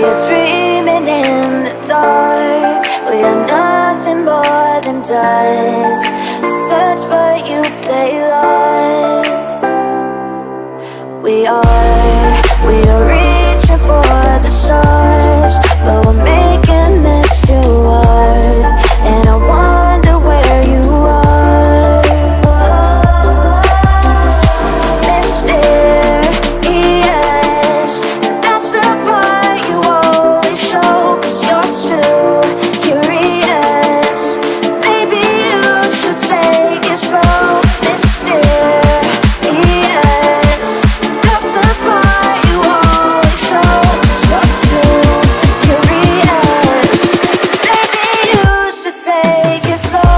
We are dreaming in the dark. We are nothing more than dust. Search but you stay lost. We are reaching for the stars, but we're making this too hard. And I wonder where you are. Mysterious, that's the part you always show. 'Cause you're too curious. Maybe you should take it slow. Mysterious, that's the part you always show. 'Cause you're too curious. Maybe you should take it slow.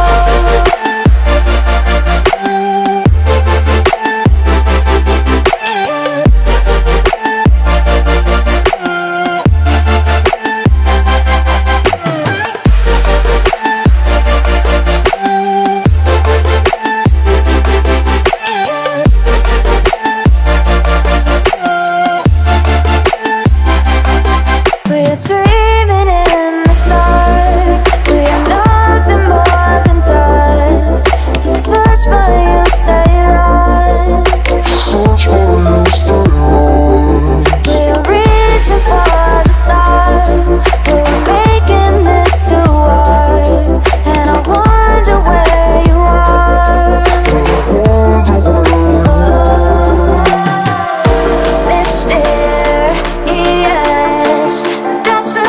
We're dreaming in the dark. We are nothing more than dust. You search but you stay lost. We are reaching for the stars, but we're making this too hard. And I wonder where you are. Mysterious, that's the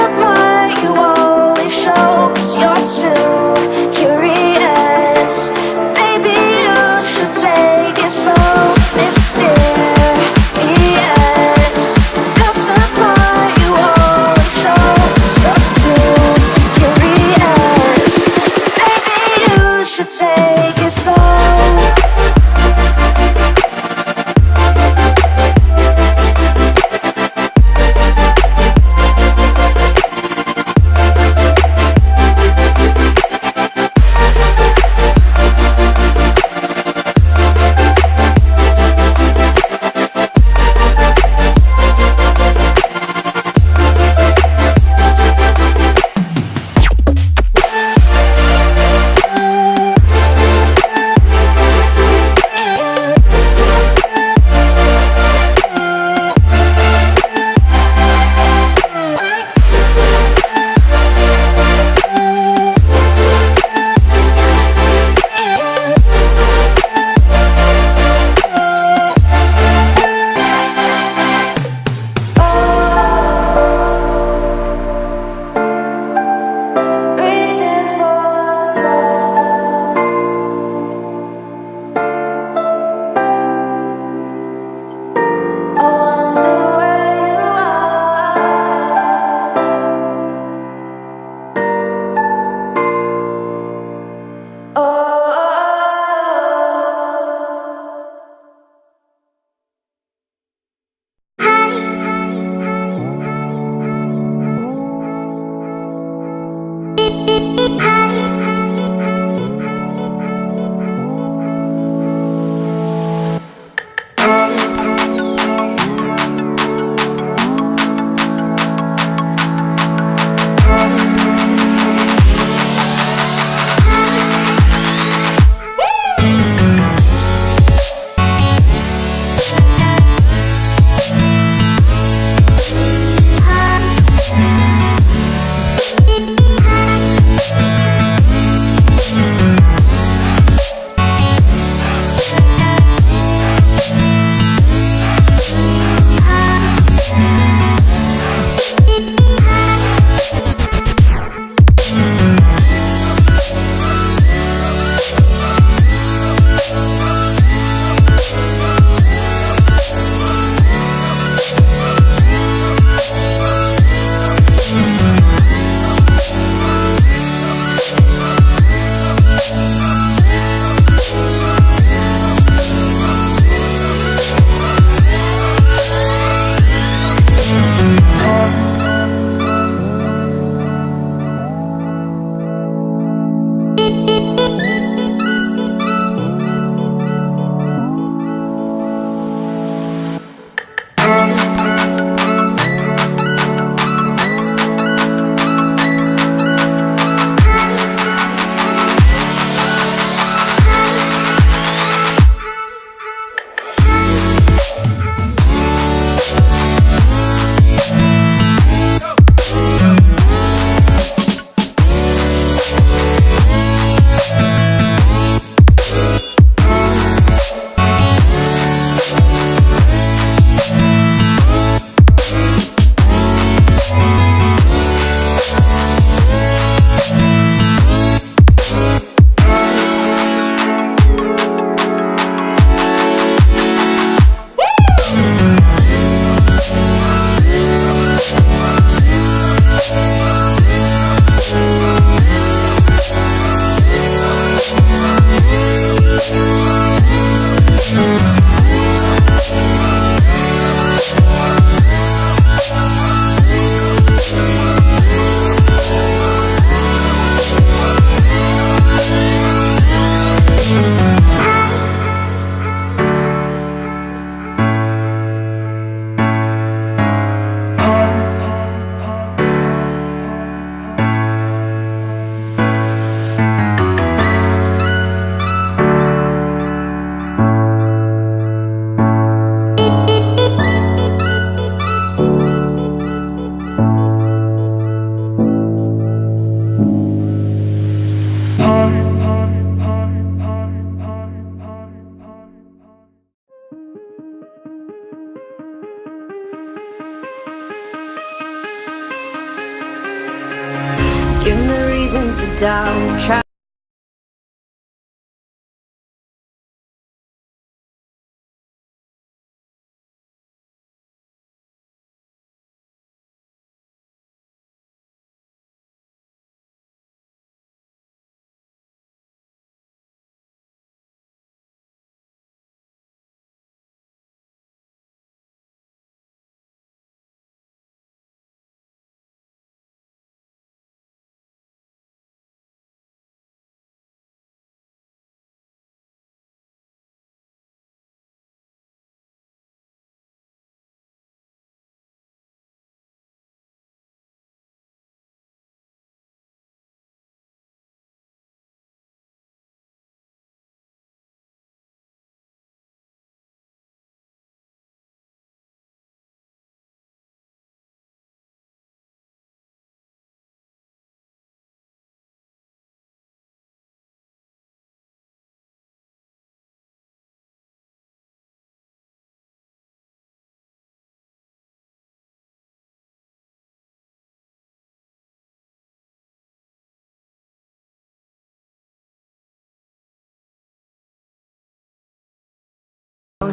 Give me reasons to doubt. Try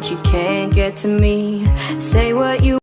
you can't get to me. Say what you